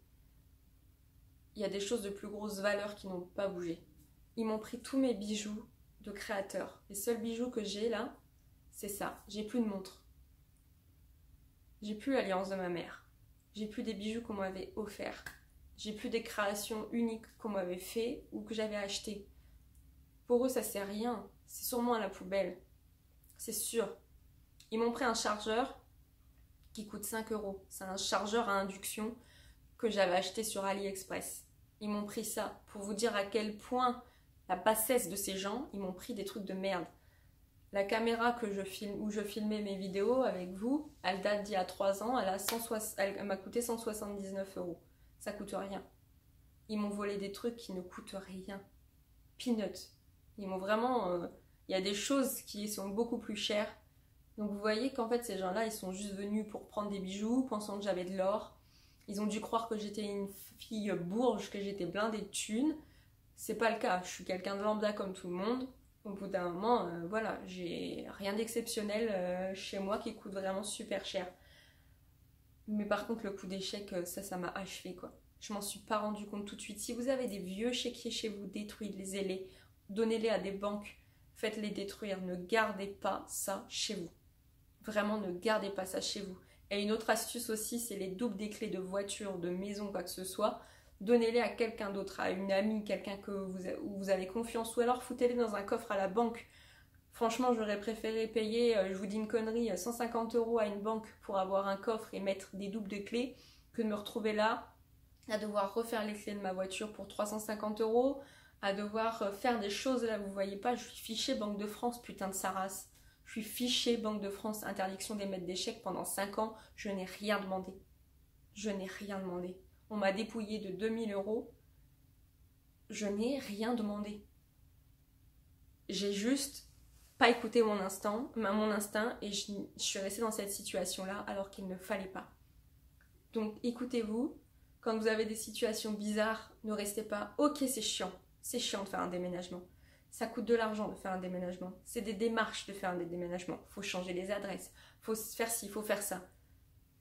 Il y a des choses de plus grosse valeur qui n'ont pas bougé. Ils m'ont pris tous mes bijoux de créateur. Les seuls bijoux que j'ai là, c'est ça. J'ai plus de montre. J'ai plus l'alliance de ma mère. J'ai plus des bijoux qu'on m'avait offerts. J'ai plus des créations uniques qu'on m'avait fait ou que j'avais achetées. Pour eux, ça c'est rien. C'est sûrement à la poubelle. C'est sûr. Ils m'ont pris un chargeur qui coûte 5 €. C'est un chargeur à induction que j'avais acheté sur AliExpress. Ils m'ont pris ça pour vous dire à quel point la bassesse de ces gens, ils m'ont pris des trucs de merde. La caméra où je filmais mes vidéos avec vous, elle date d'il y a 3 ans, elle m'a coûté 179 €. Ça coûte rien. Ils m'ont volé des trucs qui ne coûtent rien. Peanuts. Ils m'ont vraiment... il y a des choses qui sont beaucoup plus chères. Donc vous voyez qu'en fait ces gens-là, ils sont juste venus pour prendre des bijoux, pensant que j'avais de l'or. Ils ont dû croire que j'étais une fille bourge, que j'étais blindée de thunes. C'est pas le cas. Je suis quelqu'un de lambda comme tout le monde. Au bout d'un moment, voilà, j'ai rien d'exceptionnel chez moi qui coûte vraiment super cher. Mais par contre, le coup d'échec, ça m'a achevé quoi. Je m'en suis pas rendu compte tout de suite. Si vous avez des vieux chéquiers chez vous, détruisez-les, donnez-les à des banques, faites-les détruire. Ne gardez pas ça chez vous. Vraiment, ne gardez pas ça chez vous. Et une autre astuce aussi, c'est les doubles des clés de voiture, de maison, quoi que ce soit. Donnez-les à quelqu'un d'autre, à une amie, quelqu'un où vous avez confiance, ou alors foutez-les dans un coffre à la banque. Franchement, j'aurais préféré payer, je vous dis une connerie, 150 € à une banque pour avoir un coffre et mettre des doubles de clés que de me retrouver là à devoir refaire les clés de ma voiture pour 350 €, à devoir faire des choses là, vous voyez pas, je suis fichée Banque de France, putain de sa race. Je suis fichée Banque de France, interdiction d'émettre des chèques pendant 5 ans, je n'ai rien demandé. Je n'ai rien demandé. On m'a dépouillé de 2000 €, je n'ai rien demandé. J'ai juste pas écouté mon instinct et je suis restée dans cette situation-là alors qu'il ne fallait pas. Donc écoutez-vous, quand vous avez des situations bizarres, ne restez pas « Ok, c'est chiant de faire un déménagement. Ça coûte de l'argent de faire un déménagement. C'est des démarches de faire un déménagement. Faut changer les adresses, faut faire ci, faut faire ça. »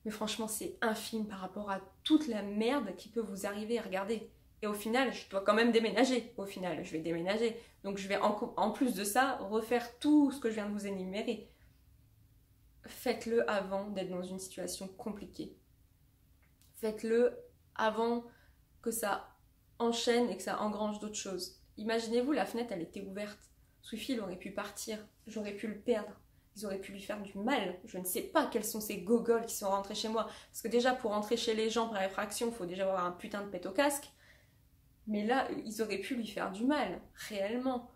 Mais franchement, c'est infime par rapport à toute la merde qui peut vous arriver. Regardez. Et au final, je dois quand même déménager. Au final, je vais déménager. Donc je vais en plus de ça refaire tout ce que je viens de vous énumérer. Faites-le avant d'être dans une situation compliquée. Faites-le avant que ça enchaîne et que ça engrange d'autres choses. Imaginez-vous, la fenêtre, elle était ouverte. Swift, il aurait pu partir. J'aurais pu le perdre. Ils auraient pu lui faire du mal. Je ne sais pas quels sont ces gogoles qui sont rentrés chez moi. Parce que déjà, pour rentrer chez les gens par effraction, il faut déjà avoir un putain de pet au casque. Mais là, ils auraient pu lui faire du mal, réellement.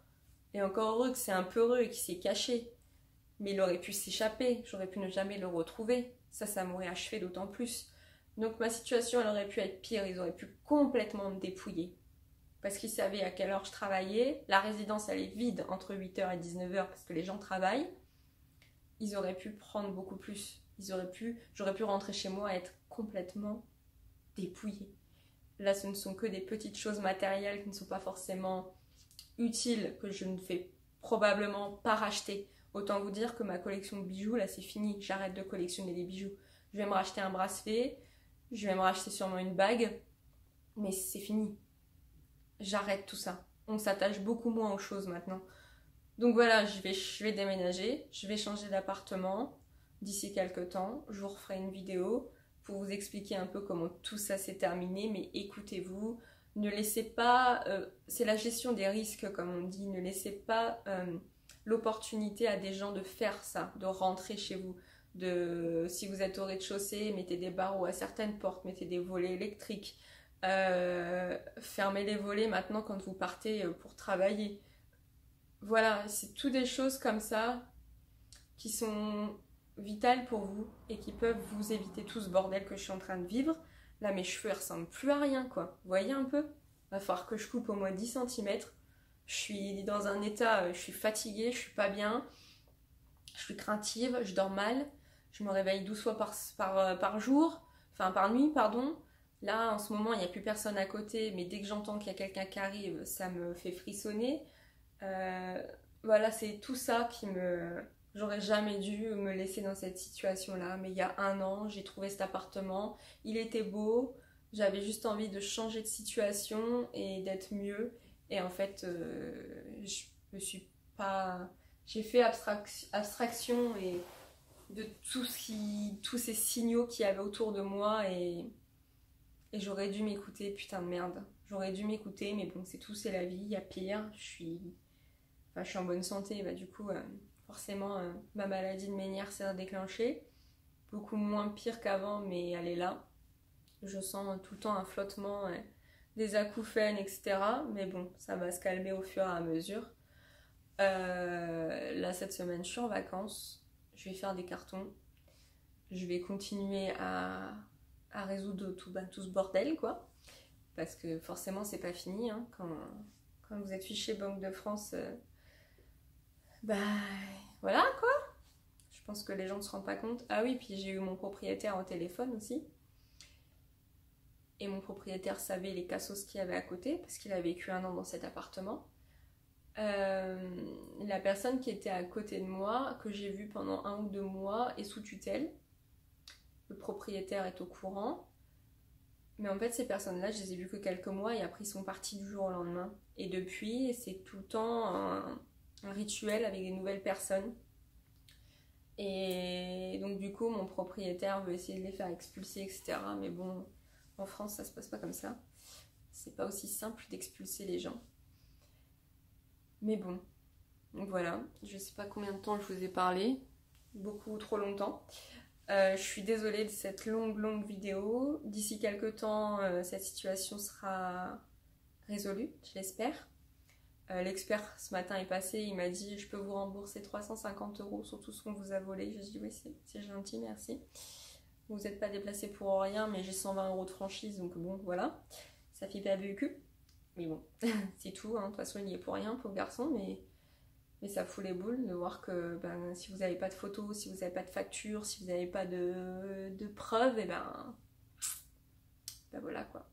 Et encore heureux que c'est un peureux et qu'il s'est caché. Mais il aurait pu s'échapper. J'aurais pu ne jamais le retrouver. Ça m'aurait achevé d'autant plus. Donc ma situation, elle aurait pu être pire. Ils auraient pu complètement me dépouiller. Parce qu'ils savaient à quelle heure je travaillais. La résidence, elle est vide entre 8h et 19h parce que les gens travaillent. Ils auraient pu prendre beaucoup plus. J'aurais pu rentrer chez moi et être complètement dépouillée. Là, ce ne sont que des petites choses matérielles qui ne sont pas forcément utiles, que je ne fais probablement pas racheter. Autant vous dire que ma collection de bijoux, là, c'est fini. J'arrête de collectionner des bijoux. Je vais me racheter un bracelet, je vais me racheter sûrement une bague, mais c'est fini. J'arrête tout ça. On s'attache beaucoup moins aux choses maintenant. Donc voilà, je vais déménager, je vais changer d'appartement d'ici quelques temps. Je vous referai une vidéo pour vous expliquer un peu comment tout ça s'est terminé, mais écoutez-vous, ne laissez pas, c'est la gestion des risques comme on dit, ne laissez pas l'opportunité à des gens de faire ça, de rentrer chez vous. Si vous êtes au rez-de-chaussée, mettez des barreaux à certaines portes, mettez des volets électriques, fermez les volets maintenant quand vous partez pour travailler. Voilà, c'est tout des choses comme ça qui sont vitales pour vous et qui peuvent vous éviter tout ce bordel que je suis en train de vivre. Là, mes cheveux, ils ressemblent plus à rien, quoi. Vous voyez un peu? Va falloir que je coupe au moins 10 cm. Je suis dans un état, je suis fatiguée, je suis pas bien. Je suis craintive, je dors mal. Je me réveille 12 fois par jour. Enfin, par nuit, pardon. Là, en ce moment, il n'y a plus personne à côté. Mais dès que j'entends qu'il y a quelqu'un qui arrive, ça me fait frissonner. Voilà, c'est tout ça qui me... J'aurais jamais dû me laisser dans cette situation-là, mais il y a 1 an, j'ai trouvé cet appartement, il était beau, j'avais juste envie de changer de situation et d'être mieux, et en fait, je me suis pas... J'ai fait abstraction et de tous ces signaux qu'il y avait autour de moi, et j'aurais dû m'écouter, putain de merde. J'aurais dû m'écouter, mais bon, c'est tout, c'est la vie, il y a pire, je suis en bonne santé, du coup, forcément, ma maladie de Ménière s'est déclenchée. Beaucoup moins pire qu'avant, mais elle est là. Je sens tout le temps un flottement, des acouphènes, etc. Mais bon, ça va se calmer au fur et à mesure. Là, cette semaine, je suis en vacances. Je vais faire des cartons. Je vais continuer à résoudre tout ce bordel, quoi. Parce que forcément, c'est pas fini, hein, quand vous êtes fiché Banque de France... voilà quoi. Je pense que les gens ne se rendent pas compte. Ah oui, puis j'ai eu mon propriétaire au téléphone aussi. Et mon propriétaire savait les cassos qu'il y avait à côté, parce qu'il a vécu 1 an dans cet appartement. La personne qui était à côté de moi, que j'ai vue pendant 1 ou 2 mois, est sous tutelle. Le propriétaire est au courant. Mais en fait, ces personnes-là, je les ai vues que quelques mois et après, ils sont partis du jour au lendemain. Et depuis, c'est tout le temps un rituel avec des nouvelles personnes. Et donc du coup mon propriétaire veut essayer de les faire expulser, etc. Mais bon, en France ça se passe pas comme ça. C'est pas aussi simple d'expulser les gens. Mais bon, Donc voilà, je sais pas combien de temps je vous ai parlé, beaucoup trop longtemps. Je suis désolée de cette longue vidéo. D'ici quelques temps, cette situation sera résolue, je l'espère. L'expert ce matin est passé, il m'a dit je peux vous rembourser 350 € sur tout ce qu'on vous a volé. J'ai dit oui, c'est gentil, merci. Vous n'êtes pas déplacé pour rien, mais j'ai 120 € de franchise, donc bon, voilà. Ça fait pas le cul. Mais bon, c'est tout, hein. De toute façon, il y est pour rien, pauvre garçon, mais ça fout les boules de voir que si vous n'avez pas de photos, si vous n'avez pas de factures, si vous n'avez pas de preuves, et ben voilà quoi.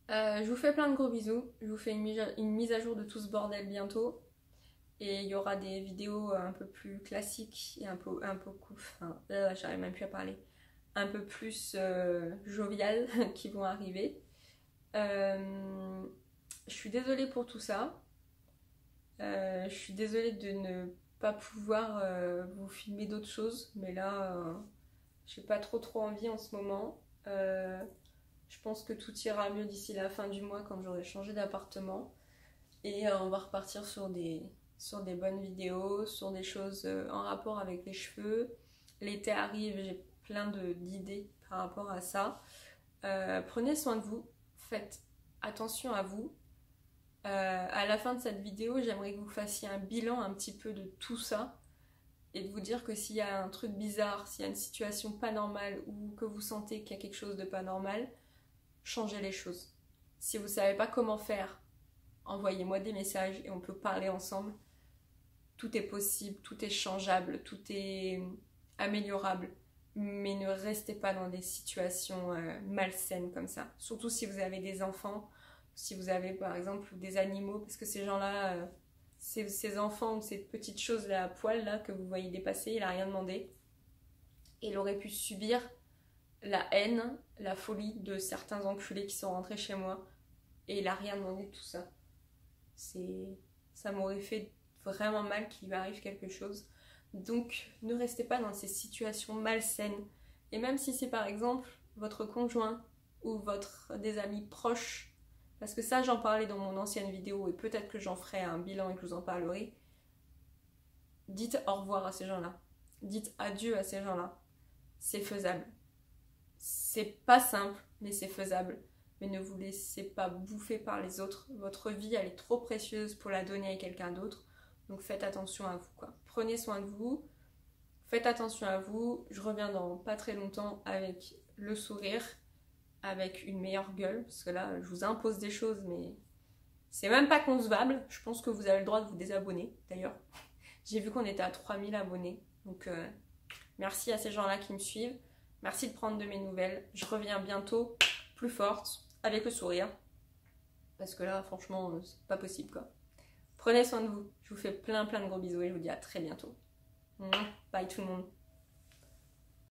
Je vous fais plein de gros bisous, je vous fais une mise à jour de tout ce bordel bientôt. Et il y aura des vidéos un peu plus classiques et un peu cool, enfin, j'arrive même plus à parler, un peu plus joviales qui vont arriver. Je suis désolée pour tout ça. Je suis désolée de ne pas pouvoir vous filmer d'autres choses, mais là, j'ai pas trop envie en ce moment. Je pense que tout ira mieux d'ici la fin du mois quand j'aurai changé d'appartement. Et on va repartir sur des bonnes vidéos, sur des choses en rapport avec les cheveux. L'été arrive, j'ai plein d'idées par rapport à ça. Prenez soin de vous, faites attention à vous. À la fin de cette vidéo, j'aimerais que vous fassiez un bilan un petit peu de tout ça et de vous dire que s'il y a un truc bizarre, s'il y a une situation pas normale ou que vous sentez qu'il y a quelque chose de pas normal, changez les choses. Si vous savez pas comment faire, envoyez-moi des messages et on peut parler ensemble. Tout est possible, tout est changeable, tout est améliorable. Mais ne restez pas dans des situations malsaines comme ça. Surtout si vous avez des enfants, si vous avez par exemple des animaux, parce que ces gens-là, ces enfants ou ces petites choses-là à poil là, que vous voyez dépasser, il n'a rien demandé. Et il aurait pu subir la haine, la folie de certains enculés qui sont rentrés chez moi. Et il n'a rien demandé de tout ça. Ça m'aurait fait vraiment mal qu'il lui arrive quelque chose. Donc ne restez pas dans ces situations malsaines. Et même si c'est par exemple votre conjoint ou des amis proches, parce que ça j'en parlais dans mon ancienne vidéo et peut-être que j'en ferai un bilan et que je vous en parlerai, dites au revoir à ces gens-là. Dites adieu à ces gens-là. C'est faisable. C'est pas simple, mais c'est faisable. Mais ne vous laissez pas bouffer par les autres. Votre vie, elle est trop précieuse pour la donner à quelqu'un d'autre. Donc faites attention à vous, quoi. Prenez soin de vous. Faites attention à vous. Je reviens dans pas très longtemps avec le sourire, avec une meilleure gueule. Parce que là, je vous impose des choses, mais c'est même pas concevable. Je pense que vous avez le droit de vous désabonner, d'ailleurs. J'ai vu qu'on était à 3000 abonnés. Donc merci à ces gens-là qui me suivent. Merci de prendre de mes nouvelles. Je reviens bientôt plus forte, avec le sourire. Parce que là, franchement, c'est pas possible, quoi. Prenez soin de vous. Je vous fais plein de gros bisous et je vous dis à très bientôt. Bye tout le monde.